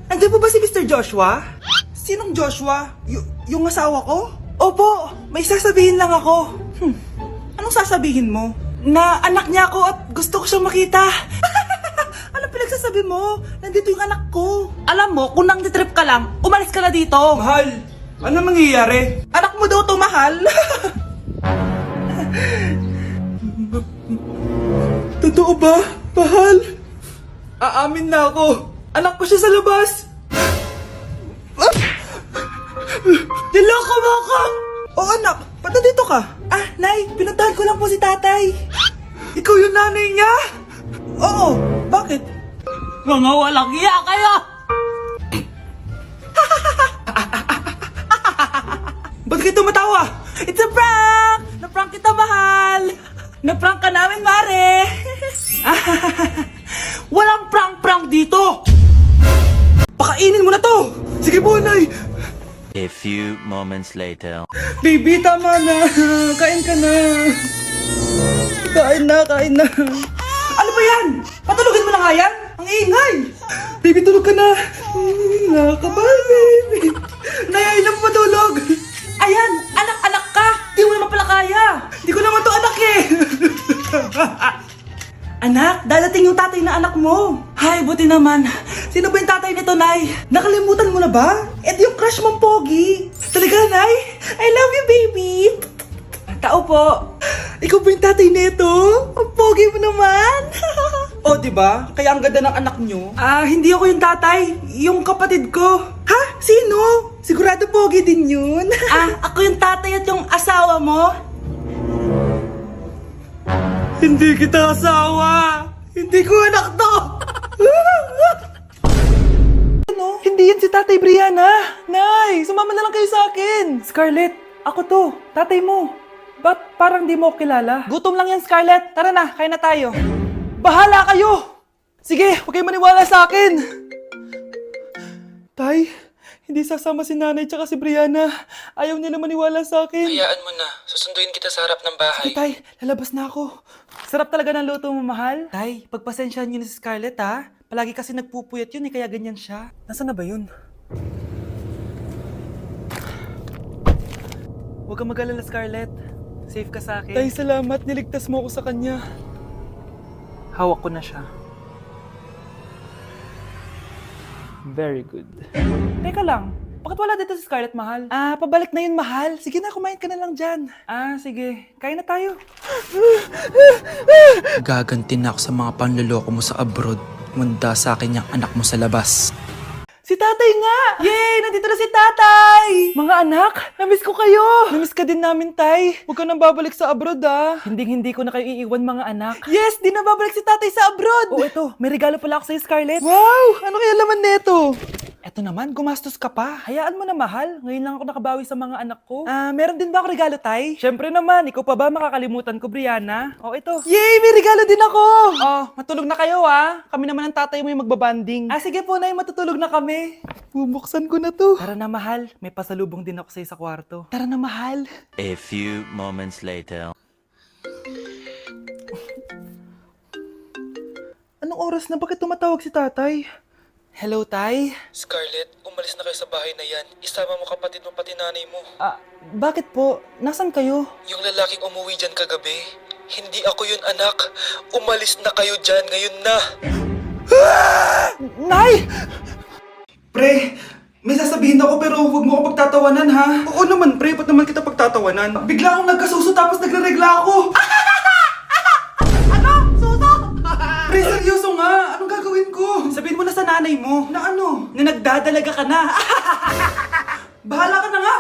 Andiyan po ba si Mr. Joshua? Sinong Joshua? Yung asawa ko? Opo, may sasabihin lang ako. Anong sasabihin mo? Na anak niya ako at gusto ko siyang makita. Anong pinagsasabi mo? Nandito yung anak ko. Alam mo, kung nang trip ka lang, umalis ka na dito. Mahal, ano mangyayari? Anak mo daw to, mahal. Totoo ba, mahal? Aamin na ako. Anak ko siya sa labas. Niloko mo ako! Oh anak, ba't nandito ka? Ah, Nay, pinuntahan ko lang po si tatay. Ikaw yung nanay niya? Oo, bakit? Mga walang iya kayo! Ba't kayo tumatawa? It's a prank! Na-prank kita, mahal! Na-prank ka namin, Mare! Walang prank-prank dito! Pakainin mo na to! Sige po, Nay! A few moments later. Baby, tama na. Kain ka na. Kain na. Ano ba yan? Patulogin mo na nga yan? Ang ingay. Baby, tulog ka na. Nakakabal, baby. Nayay lang patulog. Ayan, anak-anak ka. Di mo naman pala kaya. Di ko naman to anak eh. Anak, dadating yung tatay na anak mo. Hay, buti naman. Sino ba yung tatay nito, Nay? Nakalimutan mo na ba? Ito yung crush mong pogi. Talaga, Nay? I love you, baby. Tao po. Ikaw ba yung tatay nito? Ang pogi mo naman. Oh, di ba? Kaya ang ganda ng anak nyo. Hindi ako yung tatay. Yung kapatid ko. Ha? Sino? Sigurado pogi din yun. Ako yung tatay at yung asawa mo? Hindi kita asawa! Hindi ko anak to! Ano? Hindi yan si Tatay Brianna! Nay! Sumama na lang kayo sa akin! Scarlett! Ako to! Tatay mo! Ba't parang di mo ako kilala? Gutom lang yan, Scarlett! Tara na! Kain na tayo! Bahala kayo! Sige! Huwag kayo maniwala sa akin! Tay! Hindi sasama si nanay tsaka si Brianna. Ayaw nila maniwala sa akin. Hayaan mo na. Susunduin kita sa harap ng bahay. Sige, Tay, lalabas na ako. Sarap talaga ng luto mo, mahal. Tay, pagpasensyahan niyo na si Scarlett, ha? Palagi kasi nagpupuyat yun, kaya ganyan siya. Nasaan na ba yun? Huwag kang mag-alala, Scarlett. Safe ka sa akin. Tay, salamat. Niligtas mo ako sa kanya. Hawak ko na siya. Very good. Teka lang, bakit wala dito si Scarlett, mahal? Pabalik na yun, mahal. Sige na, kumain ka na lang dyan. Sige. Kain na tayo. Gaganti na ako sa mga panloloko mo sa abroad. Munda sa akin yung anak mo sa labas. Si tatay nga! Yay! Nandito na si tatay! Mga anak, namiss ko kayo! Namiss ka din namin, tay. Huwag ka nang babalik sa abroad, Hindi ko na kayo iiwan, mga anak. Yes! Di na babalik si tatay sa abroad! Oh, ito. May regalo pala ako sa'yo, Scarlett. Wow! Ano kaya laman neto? Eto naman, gumastos ka pa. Hayaan mo na, mahal. Ngayon lang ako nakabawi sa mga anak ko. Meron din ba ako regalo, tay? Syempre naman. Ikaw pa ba makakalimutan ko, Brianna? Oh, ito. Yay! May regalo din ako! Oh, matulog na kayo, Kami naman ang tatay mo yung magbabanding. Sige po, nay. Matutulog na kami. Bubuksan ko na to. Tara na, mahal. May pasalubong din ako sa'yo sa kwarto. Tara na, mahal. A few moments later. Anong oras na? Bakit tumatawag si tatay? Hello, tay? Scarlett, umalis na kayo sa bahay na yan. Isama mo kapatid mo pati nanay mo. Bakit po? Nasaan kayo? Yung lalaking umuwi dyan kagabi, hindi ako yun, anak. Umalis na kayo dyan ngayon na. Nay! Pre, may sasabihin ako pero huwag mo ako pagtatawanan, ha? Oo naman, pre. Ba't naman kita pagtatawanan? Bigla akong nagkasuso tapos nagre-regla ako. Ano? Suso? Pre, seryoso nga. Anong gagawin ko? Sabihin mo na sa nanay mo. Na ano? Na nagdadalaga ka na. Bahala ka na nga.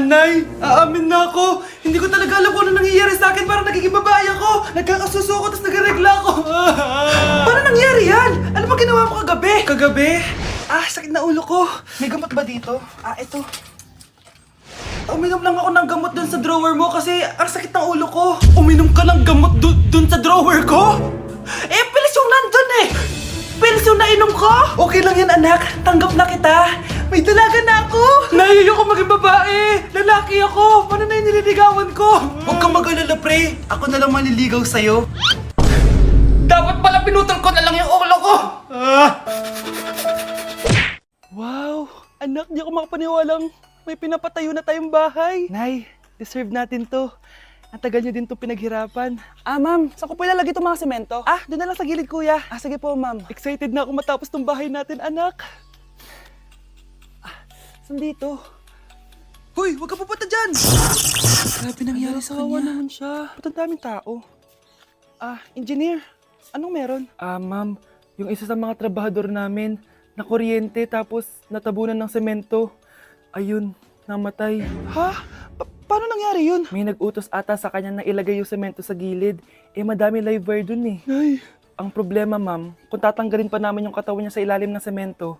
Nay, aamin na ako. Hindi ko talaga alam kung ano nangyayari sa akin. Parang nagiging babae ako. Nagkakasuso ako tapos nagre-regla ako. Paano nangyari yan? Ano ba ginawa mo kagabi? Kagabi? Sakit na ulo ko. May gamot ba dito? Ito. Uminom lang ako ng gamot dun sa drawer mo kasi ang sakit ng ulo ko. Uminom ka ng gamot dun sa drawer ko? Pilis yung nandun eh! Pilis yung nainom ko? Okay lang yan, anak. Tanggap na kita. May dalaga na ako. Ayoko maging babae. Lalaki ako. Paano na yung nililigawan ko? Huwag kang mag-alala, pre. Ako na lang maliligaw sa'yo. Dapat pala pinutol ko na lang yung ulo ko. Anak, di ako makapaniwalang may pinapatayo na tayong bahay. Nay, deserve natin to. Ang tagal niyo din to pinaghirapan. Ma'am, saan ko po ilalagay itong mga semento? Doon na lang sa gilid, kuya. Sige po, ma'am. Excited na ako matapos tong bahay natin, anak. Saan dito? Hoy, huwag ka pupunta dyan! Grabe nangyari sa kanya. Kawawa naman siya. Ba't ang daming tao? Engineer, anong meron? Ma'am, yung isa sa mga trabahador namin, na kuryente tapos natabunan ng semento. Ayun, namatay. Ha? Paano nangyari yun? May nag-utos ata sa kanya na ilagay yung semento sa gilid. Madami live wire dun eh. Ay. Ang problema, ma'am, kung tatanggalin pa namin yung katawan niya sa ilalim ng semento,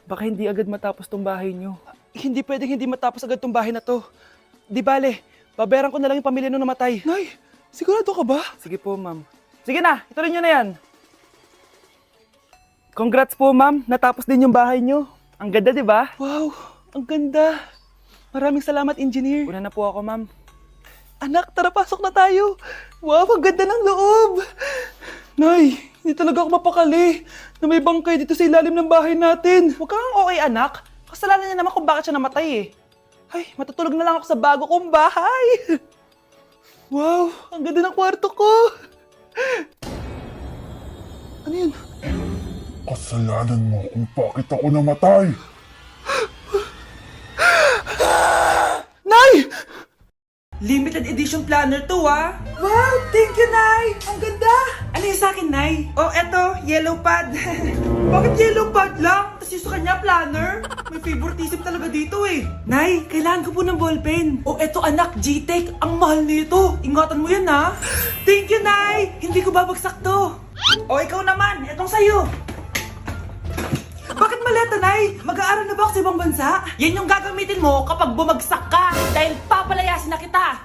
baka hindi agad matapos tong bahay niyo. Hindi pwedeng hindi matapos agad tong bahay na to. Di bale, babayaran ko na lang yung pamilya nung namatay. Nay, sigurado ka ba? Sige po, ma'am. Sige na, ituloy niyo na yan. Congrats po, ma'am. Natapos din yung bahay niyo. Ang ganda, di ba? Wow, ang ganda. Maraming salamat, engineer. Una na po ako, ma'am. Anak, tara, pasok na tayo. Wow, ang ganda ng loob. Nay, hindi talaga ako mapakali na may bangkay dito sa ilalim ng bahay natin. Huwag kang okay, anak. Kasalanan niya naman kung bakit siya namatay eh. Ay, matutulog na lang ako sa bago kong bahay. Wow, ang ganda ng kwarto ko. Ano yun? Kasalanan mo kung bakit ako namatay. Nay! Limited edition planner to, ah. Wow, thank you, Nay. Ang ganda. Ano yung sa akin, Nay? Oh, eto, yellow pad. Bakit yellow pad lang? Tapos yung sa kanya, planner? May favoritism talaga dito eh. Nay, kailangan ko po ng ballpen. Oh, eto anak, G-Tech. Ang mahal nito. Ingatan mo yan, ha? Thank you, Nay. Hindi ko babagsak to. Oh, ikaw naman. Etong sa'yo. Bakit maleta, Nay? Mag-aaral na ba ako sa ibang bansa? Yan yung gagamitin mo kapag bumagsak ka dahil papalayasin na kita.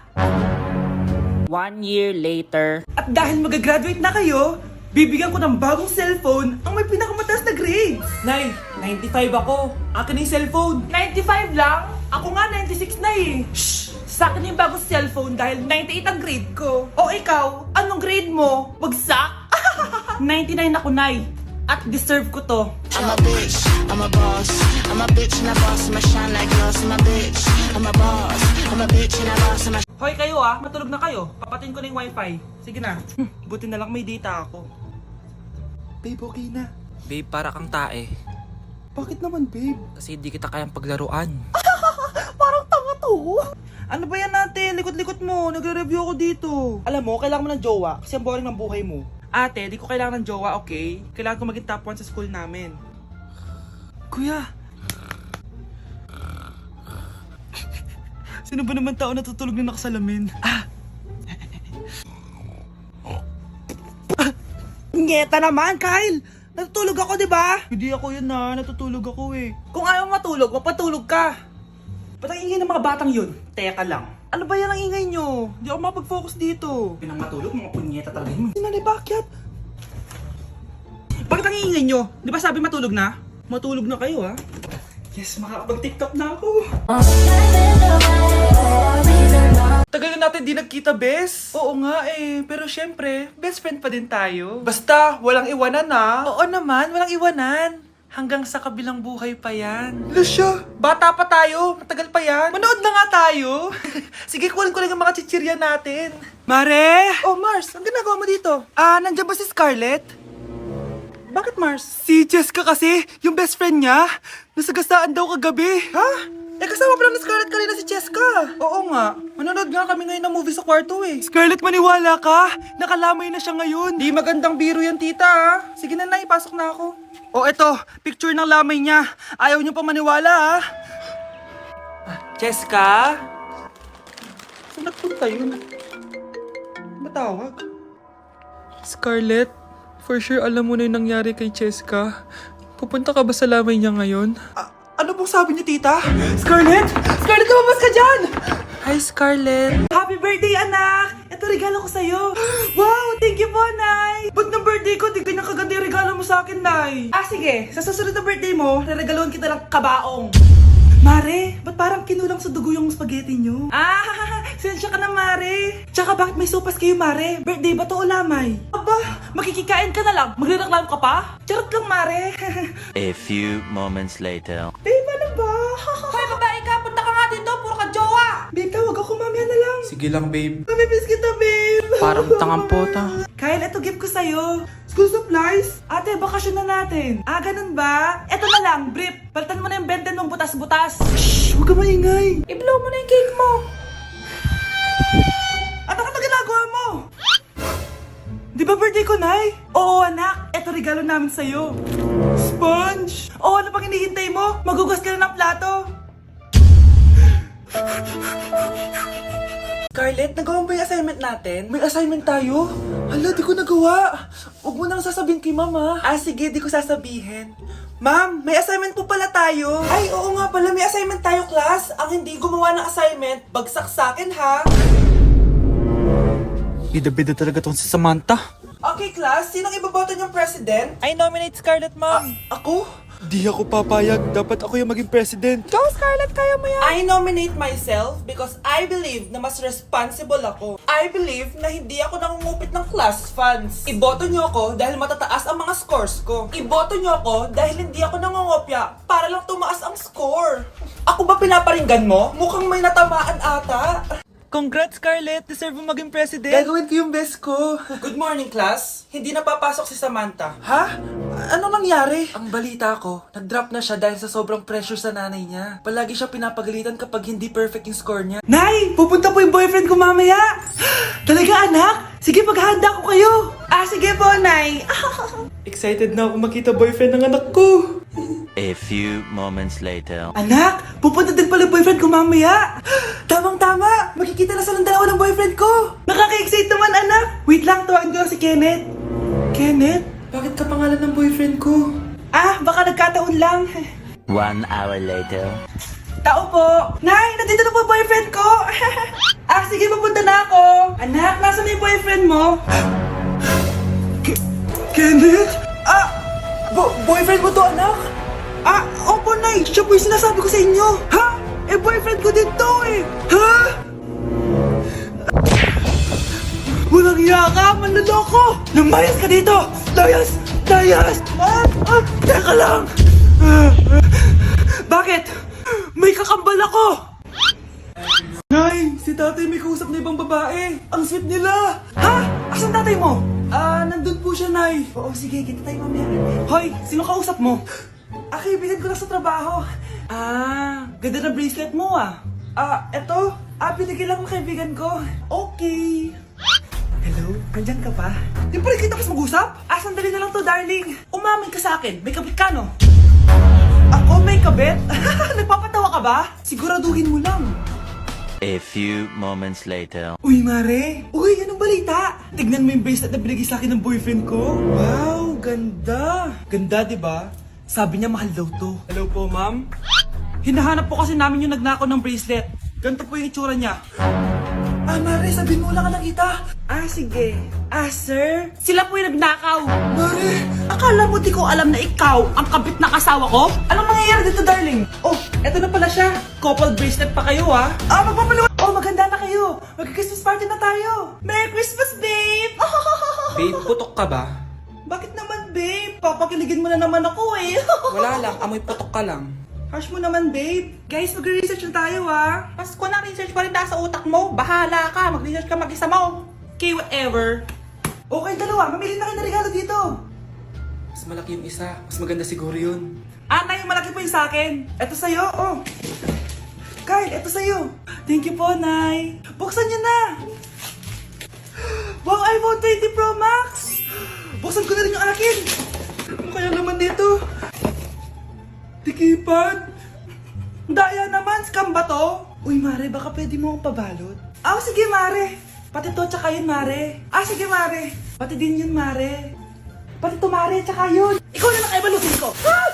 1 year later. At dahil mag-graduate na kayo, bibigyan ko ng bagong cellphone ang may pinakamataas na grades. Nay, 95 ako. Akin na yung cellphone. 95 lang? Ako nga 96 na eh. Shh! Sa akin na yung bagong cellphone dahil 98 ang grade ko. O ikaw, anong grade mo? Bagsak? 99 ako, Nay. At deserve ko to. I'm a bitch, I'm a boss. I'm a bitch and a boss, I'm a shine like glass. I'm a bitch, I'm a boss. I'm a bitch and a boss, I'm a Hoy kayo matulog na kayo. Papatin ko na yung wifi. Sige na. Buti na lang may data ako. Babe, okay na. Babe, para kang tae. Bakit naman, babe? Kasi di kita kayang paglaruan. Parang tanga to. Ano ba yan natin? Likot-likot mo. Nagre-review ako dito. Alam mo, kailangan mo ng jowa kasi ang boring ng buhay mo. Ate, di ko kailangan ng jowa, okay? Kailangan ko maging top 1 sa school namin. Kuya! Sino ba naman tao natutulog na nakasalamin? Ngeta naman, Kyle! Natutulog ako, di ba? Hindi ako yun natutulog ako eh. Kung ayaw matulog, mapatulog ka! Ba't ang ingay ng mga batang yun? Teka lang. Ano ba yan ang ingay nyo? Hindi ako mapag-focus dito. Pinang matulog, mga punyeta talaga yun. Sinali, bakit? Bakit ang ingay nyo? Di ba sabi matulog na? Matulog na kayo, ha? Yes, makakapag-tiktok na ako. Tagal na natin di nagkita, bes. Oo nga eh, pero syempre, best friend pa din tayo. Basta, walang iwanan Oo naman, walang iwanan. Hanggang sa kabilang buhay pa yan. Lusya, bata pa tayo. Matagal pa yan. Manood na nga tayo. Sige, kunin ko lang ang mga chichirya natin. Mare! Oh, Mars, ang ginagawa mo dito? Nandiyan ba si Scarlett? Bakit, Mars? Si Jessica kasi, yung best friend niya. Nasagasaan daw kagabi. Ha? Kasama pala ni Scarlett kanina si Jessica. Oo nga. Manonood nga kami ngayon ng movie sa kwarto eh. Scarlett, maniwala ka. Nakalamay na siya ngayon. Di magandang biro yan, tita. Sige na, ipasok na ako. Oh, eto, picture ng lamay niya. Ayaw niyo pa maniwala, Jessica? Saan nagpunta yun? Matawag? Scarlett, for sure alam mo na yung nangyari kay Jessica. Pupunta ka ba sa lamay niya ngayon? Ano pong sabi niya, tita? Scarlett! Scarlett, lumabas ka dyan! Hi, Scarlett. Happy birthday, anak! Ito regalo ko sa'yo. Wow, thank you po, Nay! Ba't ng birthday ko, di pinakaganda yung regalo mo sa akin, Nay? Sige. Sa susunod na birthday mo, reregaloan kita ng kabaong. Mare, ba't parang kinulang sa dugo yung spaghetti nyo? Sensya ka na, Mare. Tsaka bakit may sopas kayo, Mare? Birthday ba to o lamay? Aba, makikikain ka na lang. Magrereklamo ka pa? Charot lang, Mare. A few moments later. Babe, ano ba? Hoy, babae ka! Punta ka nga dito! Puro ka jowa! Babe, tawag ako. Mamaya na lang. Sige lang, babe. Mamimiss kita, babe! Parang tangang pota. Kyle, eto gift ko sa'yo. School supplies? Ate, bakasyon na natin. Ah, ganun ba? Eto na lang, brief. Palitan mo na yung benten mong butas-butas. Shhh! Huwag ka maingay. I-blow mo na yung cake mo. At ano ginagawa mo? Di ba birthday ko, Nay? Oo, anak. Eto regalo namin sa'yo. Sponge! Oo, ano pang hinihintay mo? Magugas ka na ng plato. Scarlett, nagawa mo ba yung assignment natin? May assignment tayo? Hala, di ko nagawa. Huwag mo nang sasabihin kay mama. Ah, sige, di ko sasabihin. Ma'am, may assignment po pala tayo. Ay, oo nga pala, may assignment tayo, class. Ang hindi gumawa ng assignment, bagsak sa akin, ha? Bida-bida talaga tong si Samantha. Okay, class, sinong iboboto niyong president? I nominate Scarlett, ma'am. Ako? Di ako papayag. Dapat ako yung maging president. Go, Scarlett, kaya mo yan. I nominate myself because I believe na mas responsible ako. I believe na hindi ako nangungupit ng class funds. Iboto niyo ako dahil matataas ang mga scores ko. Iboto niyo ako dahil hindi ako nangungopya para lang tumaas ang score. Ako ba pinaparinggan mo? Mukhang may natamaan ata. Congrats, Scarlett. Deserve mo maging president. Gagawin ko yung best ko. Good morning, class. Hindi na papasok si Samantha. Ha? Anong nangyari? Ang balita ko, nag-drop na siya dahil sa sobrang pressure sa nanay niya. Palagi siya pinapagalitan kapag hindi perfect yung score niya. Nay! Pupunta po yung boyfriend ko mamaya! Talaga, anak? Sige, paghahanda ko kayo! Ah, sige po, Nay! Excited na ako makita boyfriend ng anak ko! A few moments later. Anak, pupunta din pala boyfriend ko mamaya. Tamang-tama, makikita na silang dalawa ng boyfriend ko. Nakaka-excite naman, anak. Wait lang, tawagin ko lang si Kenneth. Kenneth? Bakit ka pangalan ng boyfriend ko? Ah, baka nagkataon lang. 1 hour later. Tao po. Nay, nandito na po yung boyfriend ko. Ah, sige, papunta na ako. Anak, nasa na yung boyfriend mo? Kenneth? Ah, boyfriend mo to, anak? Ah, opo, Nay. Siya po yung sinasabi ko sa inyo. Ha? Eh, boyfriend ko din to eh. Ha? Walang iya ka, manloloko. Lumayas ka dito. Layas! Layas! Teka lang. Bakit? May kakambal ako. Nay, si tatay may kausap na ibang babae. Ang sweet nila. Ha? Asan tatay mo? Ah, nandun po siya, Nay. Oo, sige, kita tayo mamaya. Hoy, sino kausap mo? Ah, kaibigan ko lang sa trabaho. Ah, ganda na bracelet mo ah. Ah, eto. Ah, pinigil lang ng kaibigan ko. Okay. Hello? Nandyan ka pa? Di pa rin kita mas mag-usap? Ah, sandali na lang to, darling. Umamin ka sa akin. May kabit ka, no? Ako may kabit? Nagpapatawa ka ba? Siguraduhin mo lang. A few moments later. Uy, Mare! Uy, anong balita? Tignan mo yung bracelet na binigay sa akin ng boyfriend ko. Wow, ganda! Ganda, di ba? Sabi niya mahal daw to. Hello po, ma'am? Hinahanap po kasi namin yung nagnakaw ng bracelet. Ganito po yung itsura niya. Ah, Mare, sabihin mo lang ka nakita. Ah, sige. Ah, sir? Sila po yung nagnakaw. Mare, akala mo di ko alam na ikaw ang kabit ng asawa ko? Anong mangyayari dito, darling? Oh, eto na pala siya. Couple bracelet pa kayo, ah. Ah, magpapaliwan. Oh, maganda na kayo. Mag-Christmas party na tayo. Merry Christmas, babe! Babe, putok ka ba? Bakit naman, babe? Papakiligin mo na naman ako, eh. Wala lang, amoy putok ka lang. Harsh mo naman, babe. Guys, mag-research na tayo, ah. Mas kung na-research pa rin nasa utak mo, bahala ka, mag-research ka mag-isa mo. Okay, whatever. Okay, dalawa. Mamili na kayo ng regalo dito. Mas malaki yung isa. Mas maganda siguro yun. Ah, Nay, malaki po yung sa akin. Ito sa'yo, oh. Kyle, ito sa'yo. Thank you po, Nay. Buksan niyo na. Wow, iPhone 20 Pro Max. Buksan ko na rin yung akin. Ano kaya naman dito? Tikipan. Daya naman, scam ba to? Uy, Mare, baka pwede mo akong pabalot. Ah, sige, Mare. Pati to, tsaka yun, Mare. Ah, sige, Mare. Pati din yun, Mare. Pati to, Mare, tsaka yun. Ikaw na lang kaya balutin ko. Ah!